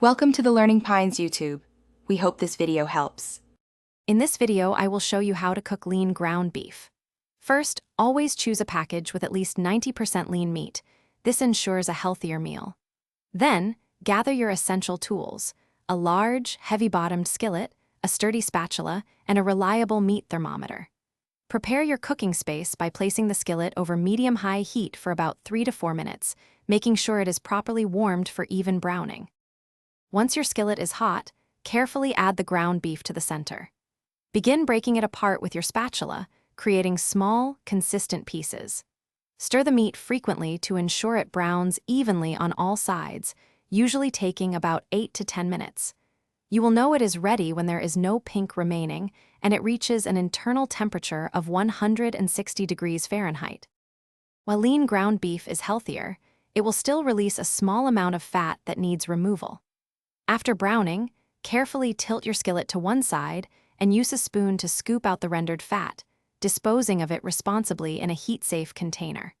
Welcome to the Learning Pines YouTube. We hope this video helps. In this video, I will show you how to cook lean ground beef. First, always choose a package with at least 90% lean meat. This ensures a healthier meal. Then, gather your essential tools: a large, heavy-bottomed skillet, a sturdy spatula, and a reliable meat thermometer. Prepare your cooking space by placing the skillet over medium-high heat for about 3 to 4 minutes, making sure it is properly warmed for even browning. Once your skillet is hot, carefully add the ground beef to the center. Begin breaking it apart with your spatula, creating small, consistent pieces. Stir the meat frequently to ensure it browns evenly on all sides, usually taking about 8 to 10 minutes. You will know it is ready when there is no pink remaining and it reaches an internal temperature of 160 degrees Fahrenheit. While lean ground beef is healthier, it will still release a small amount of fat that needs removal. After browning, carefully tilt your skillet to one side and use a spoon to scoop out the rendered fat, disposing of it responsibly in a heat-safe container.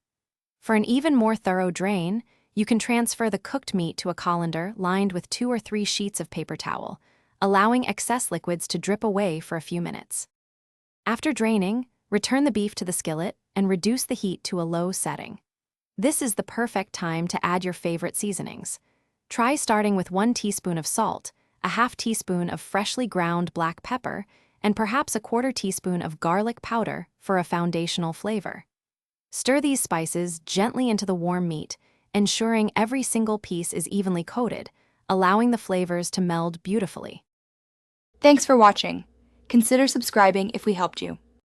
For an even more thorough drain, you can transfer the cooked meat to a colander lined with 2 or 3 sheets of paper towel, allowing excess liquids to drip away for a few minutes. After draining, return the beef to the skillet and reduce the heat to a low setting. This is the perfect time to add your favorite seasonings. Try starting with 1 teaspoon of salt, a half teaspoon of freshly ground black pepper, and perhaps a 1/4 teaspoon of garlic powder for a foundational flavor. Stir these spices gently into the warm meat, ensuring every single piece is evenly coated, allowing the flavors to meld beautifully. Thanks for watching. Consider subscribing if we helped you.